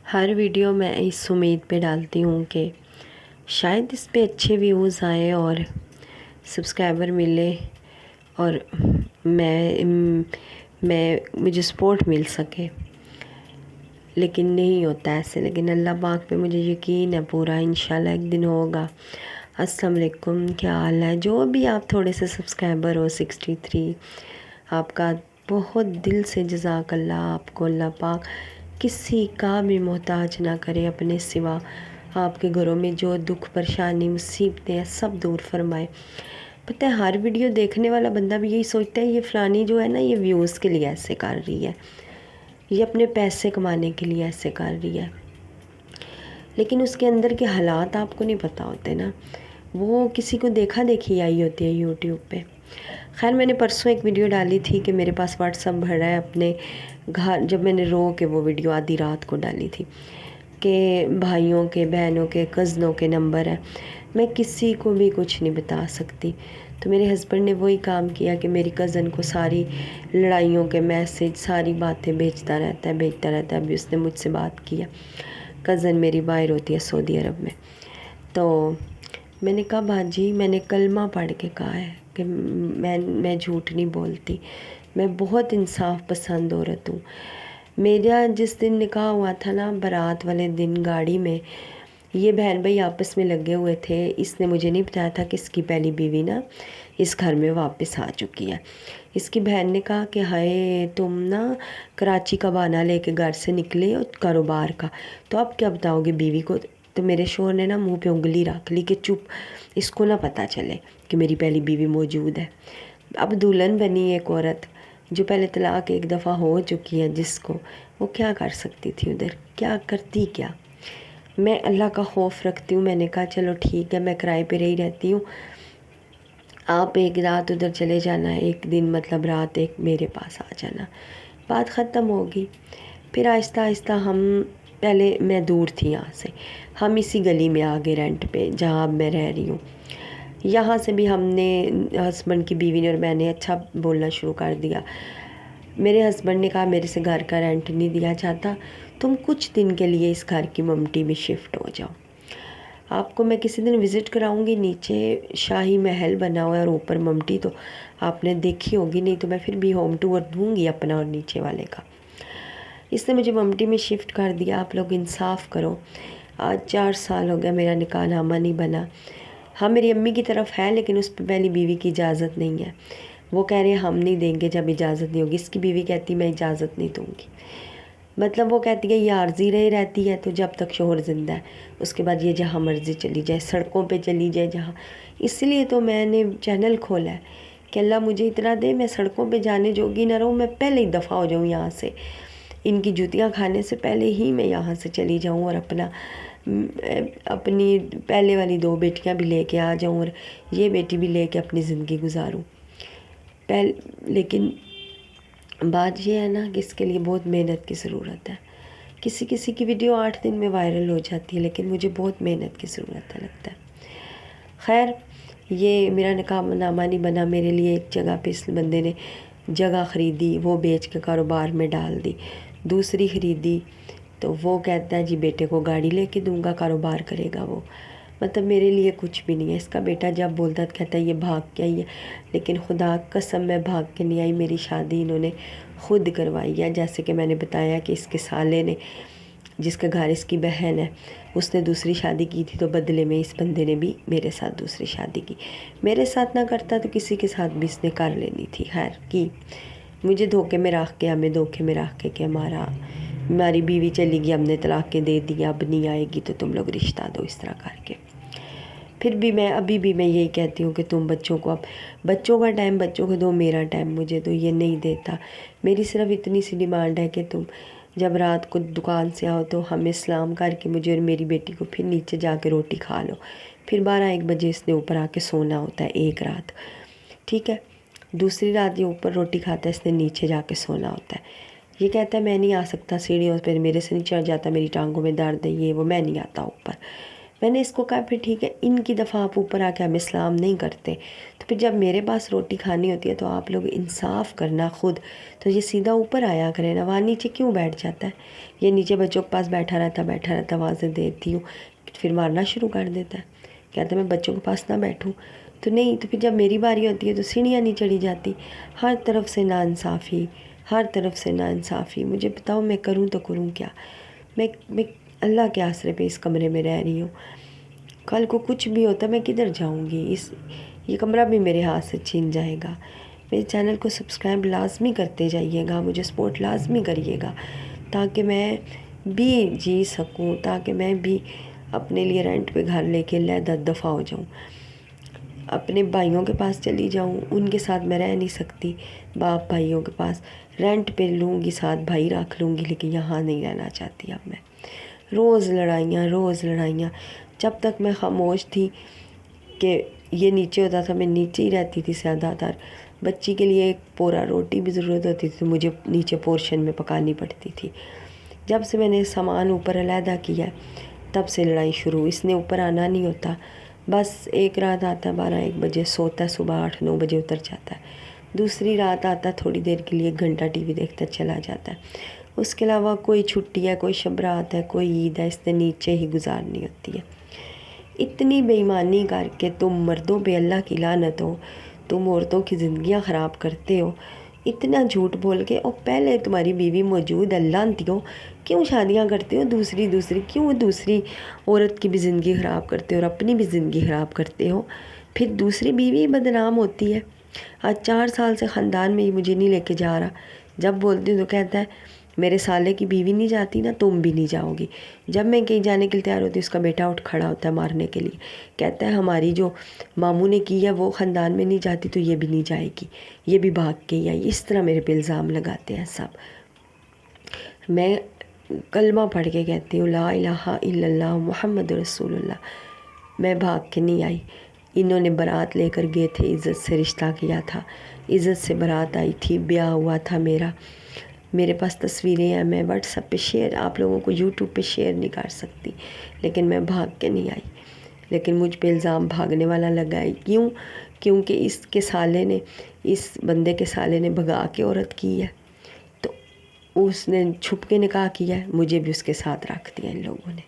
ہر video میں اس امید پہ ڈالتی ہوں کہ شاید اس پہ اچھے ویوز آئیں اور سبسکرائبر ملے اور مجھے سپورٹ مل سکے، لیکن نہیں ہوتا ایسے۔ لیکن اللہ پاک پہ مجھے یقین ہے پورا، انشاءاللہ ایک دن ہوگا۔ السلام علیکم، کیا حال ہے؟ جو بھی آپ تھوڑے سے سبسکرائبر ہو 63، آپ کا بہت دل سے جزاک اللہ۔ آپ کو اللہ پاک کسی کا بھی محتاج نہ کرے اپنے سوا، آپ کے گھروں میں جو دکھ پریشانی مصیبتیں ہیں سب دور فرمائے۔ پتہ ہے ہر ویڈیو دیکھنے والا بندہ بھی یہی سوچتا ہے یہ فلانی جو ہے نا یہ ویوز کے لیے ایسے کر رہی ہے، یہ اپنے پیسے کمانے کے لیے ایسے کر رہی ہے، لیکن اس کے اندر کے حالات آپ کو نہیں پتہ ہوتے نا، وہ کسی کو دیکھا دیکھی آئی ہوتی ہے یوٹیوب پہ۔ خیر، میں نے پرسوں ایک ویڈیو ڈالی تھی کہ میرے پاس واٹس ایپ بھرا ہے اپنے گھر، جب میں نے رو کے وہ ویڈیو آدھی رات کو ڈالی تھی کہ بھائیوں کے، بہنوں کے، کزنوں کے نمبر ہیں، میں کسی کو بھی کچھ نہیں بتا سکتی۔ تو میرے ہسبینڈ نے وہی کام کیا کہ میری کزن کو ساری لڑائیوں کے میسج، ساری باتیں بھیجتا رہتا ہے۔ ابھی اس نے مجھ سے بات کیا، کزن میری باہر ہوتی ہے سعودی عرب میں، تو میں نے کہا باجی، میں نے کلمہ پڑھ کے کہا ہے کہ میں جھوٹ نہیں بولتی، میں بہت انصاف پسند عورت ہوں۔ میرا جس دن نکاح ہوا تھا نا، برات والے دن گاڑی میں یہ بہن بھائی آپس میں لگے ہوئے تھے، اس نے مجھے نہیں بتایا تھا کہ اس کی پہلی بیوی نا اس گھر میں واپس آ چکی ہے۔ اس کی بہن نے کہا کہ ہائے تم نا کراچی کا بہانہ لے کے گھر سے نکلے اور کاروبار کا، تو اب کیا بتاؤ گے بیوی کو؟ تو میرے شوہر نے نا منہ پہ انگلی رکھ لی کہ چپ، اس کو نہ پتہ چلے کہ میری پہلی بیوی موجود ہے۔ اب دلہن بنی ایک عورت جو پہلے طلاق ایک دفعہ ہو چکی ہے، جس کو وہ کیا کر سکتی تھی ادھر، کیا کرتی کیا؟ میں اللہ کا خوف رکھتی ہوں، میں نے کہا چلو ٹھیک ہے، میں کرائے پہ رہی رہتی ہوں، آپ ایک رات ادھر چلے جانا، ایک دن مطلب رات ایک میرے پاس آ جانا، بات ختم ہوگی۔ پھر آہستہ آہستہ ہم، پہلے میں دور تھی یہاں سے، ہم اسی گلی میں آگے رینٹ پہ جہاں اب میں رہ رہی ہوں، یہاں سے بھی ہم نے ہسبینڈ کی بیوی نے اور میں نے اچھا بولنا شروع کر دیا۔ میرے ہسبینڈ نے کہا میرے سے گھر کا رینٹ نہیں دیا جاتا، تم کچھ دن کے لیے اس گھر کی ممٹی میں شفٹ ہو جاؤ۔ آپ کو میں کسی دن وزٹ کراؤں گی، نیچے شاہی محل بنا ہوا ہے اور اوپر ممٹی، تو آپ نے دیکھی ہوگی، نہیں تو میں پھر بھی ہوم ٹور دوں گی اپنا اور نیچے والے کا۔ اس نے مجھے ممٹی میں شفٹ کر دیا۔ آپ لوگ انصاف کرو، آج 4 سال ہو گیا میرا نکاح نامہ نہیں بنا۔ ہاں میری امی کی طرف ہے، لیکن اس پہ پہلی بیوی کی اجازت نہیں ہے، وہ کہہ رہے ہیں ہم نہیں دیں گے جب اجازت نہیں ہوگی۔ اس کی بیوی کہتی میں اجازت نہیں دوں گی، مطلب وہ کہتی ہے یہ عارضی رہتی ہے، تو جب تک شوہر زندہ ہے اس کے بعد یہ جہاں مرضی چلی جائے، سڑکوں پہ چلی جائے جہاں۔ اس لیے تو میں نے چینل کھولا ہے کہ اللہ مجھے اتنا دے میں سڑکوں پہ جانے جوگی نہ رہوں، میں پہلے ہی دفع ہو جاؤں یہاں سے، ان کی جوتیاں کھانے سے پہلے ہی میں یہاں سے چلی جاؤں اور اپنی پہلے والی 2 بیٹیاں بھی لے کے آ جاؤں اور یہ بیٹی بھی لے کے اپنی زندگی گزاروں۔ لیکن بات یہ ہے نا کہ اس کے لیے بہت محنت کی ضرورت ہے۔ کسی کی ویڈیو 8 دن میں وائرل ہو جاتی ہے، لیکن مجھے بہت محنت کی ضرورت ہے لگتا ہے۔ خیر، یہ میرا نکاح نامہ نہیں بنا، میرے لیے ایک جگہ پہ اس بندے نے جگہ خریدی، وہ بیچ کے کاروبار میں ڈال دی، دوسری خریدی تو وہ کہتا ہے جی بیٹے کو گاڑی لے کے دوں گا، کاروبار کرے گا وہ، مطلب میرے لیے کچھ بھی نہیں ہے۔ اس کا بیٹا جب بولتا ہے کہتا ہے یہ بھاگ کے آئی ہے، لیکن خدا قسم میں بھاگ کے نہیں آئی، میری شادی انہوں نے خود کروائی ہے۔ جیسے کہ میں نے بتایا کہ اس کے سالے نے، جس کا گھر اس کی بہن ہے، اس نے دوسری شادی کی تھی، تو بدلے میں اس بندے نے بھی میرے ساتھ دوسری شادی کی۔ میرے ساتھ نہ کرتا تو کسی کے ساتھ بھی اس نے کر لینی تھی، خیر کی، مجھے دھوکے میں رکھ کے، ہمیں دھوکے میں رکھ کے کہ ہماری بیوی چلی گئی، ہم نے طلاقیں دے دی، اب نہیں آئے گی تو تم لوگ رشتہ دو، اس طرح کر کے۔ پھر بھی میں ابھی بھی میں یہی کہتی ہوں کہ تم بچوں کو، اب بچوں کا ٹائم بچوں کو دو، میرا ٹائم مجھے دو، یہ نہیں دیتا۔ میری صرف اتنی سی ڈیمانڈ ہے کہ تم جب رات کو دکان سے آؤ تو ہمیں سلام کر کے مجھے اور میری بیٹی کو پھر نیچے جا کے روٹی کھا لو۔ پھر 12-1 بجے اس نے اوپر آ کے سونا ہوتا ہے، ایک رات، ٹھیک ہے، دوسری رات یہ اوپر روٹی کھاتا ہے، اس نے نیچے جا کے سونا ہوتا ہے۔ یہ کہتا ہے میں نہیں آ سکتا سیڑھیوں پہ، میرے سے نہیں چڑھ جاتا، میری ٹانگوں میں درد ہے، یہ وہ، میں نہیں آتا اوپر۔ میں نے اس کو کہا پھر ٹھیک ہے، ان کی دفعہ آپ اوپر آ کے ہمیں سلام نہیں کرتے تو پھر جب میرے پاس روٹی کھانی ہوتی ہے تو آپ لوگ انصاف کرنا خود، تو یہ سیدھا اوپر آیا کرے نا، وہاں نیچے کیوں بیٹھ جاتا ہے؟ یہ نیچے بچوں کے پاس بیٹھا رہتا آوازیں دیتی ہوں، پھر مارنا شروع کر دیتا ہے، کہتا ہے میں بچوں کے پاس نہ بیٹھوں، تو نہیں، تو پھر جب میری باری ہوتی ہے تو سیڑھیاں نہیں چڑھی جاتی۔ ہر طرف سے ناانصافی، ہر طرف سے ناانصافی، مجھے بتاؤ میں کروں تو کروں کیا؟ میں اللہ کے آسرے پہ اس کمرے میں رہ رہی ہوں، کل کو کچھ بھی ہوتا میں کدھر جاؤں گی؟ یہ کمرہ بھی میرے ہاتھ سے چھن جائے گا۔ میرے چینل کو سبسکرائب لازمی کرتے جائیے گا، مجھے سپورٹ لازمی کریے گا، تاکہ میں بھی جی سکوں، تاکہ میں بھی اپنے لیے رینٹ پہ گھر لے کے علیحدہ دفع ہو جاؤں، اپنے بھائیوں کے پاس چلی جاؤں، ان کے ساتھ میں رہ نہیں سکتی، باپ بھائیوں کے پاس رینٹ پہ لوں گی، ساتھ بھائی رکھ لوں گی، لیکن یہاں نہیں رہنا چاہتی اب میں۔ روز لڑائیاں، جب تک میں خاموش تھی کہ یہ نیچے ہوتا تھا میں نیچے ہی رہتی تھی زیادہ تر، بچی کے لیے ایک پورا روٹی بھی ضرورت ہوتی تھی تو مجھے نیچے پورشن میں پکانی پڑتی تھی۔ جب سے میں نے سامان اوپر علیحدہ کیا تب سے لڑائی شروع، اس نے اوپر آنا نہیں ہوتا، بس ایک رات آتا ہے 12-1 بجے، سوتا ہے صبح 8-9 بجے اتر جاتا ہے، دوسری رات آتا ہے تھوڑی دیر کے لیے 1 گھنٹہ ٹی وی دیکھتا چلا جاتا ہے، اس کے علاوہ کوئی چھٹی ہے، کوئی شب رات ہے، کوئی عید ہے، اس نے نیچے ہی گزارنی ہوتی ہے۔ اتنی بے ایمانی کر کے تم مردوں پہ اللہ کی لعنت ہو، تم عورتوں کی زندگیاں خراب کرتے ہو، اتنا جھوٹ بول کے، اور پہلے تمہاری بیوی موجود ہے، لعنتیوں، کیوں شادیاں کرتے ہو دوسری کیوں دوسری عورت کی بھی زندگی خراب کرتے ہو اور اپنی بھی زندگی خراب کرتے ہو، پھر دوسری بیوی بدنام ہوتی ہے۔ آج 4 سال سے خاندان میں مجھے نہیں لے کے جا رہا، جب بولتی ہوں تو کہتا ہے میرے سالے کی بیوی نہیں جاتی نا، تم بھی نہیں جاؤ گی، جب میں کہیں جانے کے لیے تیار ہوتی ہوں اس کا بیٹا اٹھ کھڑا ہوتا ہے مارنے کے لیے، کہتا ہے ہماری جو ماموں نے کی ہے وہ خاندان میں نہیں جاتی تو یہ بھی نہیں جائے گی، یہ بھی بھاگ کے ہی آئی، اس طرح میرے پہ الزام لگاتے ہیں سب۔ میں کلمہ پڑھ کے کہتی ہوں لا الہ الا اللہ محمد رسول اللہ، میں بھاگ کے نہیں آئی، انہوں نے برات لے کر گئے تھے، عزت سے رشتہ کیا تھا، عزت سے برات آئی تھی، بیاہ ہوا تھا میرا، میرے پاس تصویریں ہیں، میں واٹس ایپ پہ شیئر آپ لوگوں کو یوٹیوب پہ شیئر نہیں کر سکتی، لیکن میں بھاگ کے نہیں آئی، لیکن مجھ پہ الزام بھاگنے والا لگا ہے، کیونکہ اس کے سالے نے، اس بندے کے سالے نے بھگا کے عورت کی ہے، تو اس نے چھپ کے نکاح کیا ہے، مجھے بھی اس کے ساتھ رکھ دیا ان لوگوں نے۔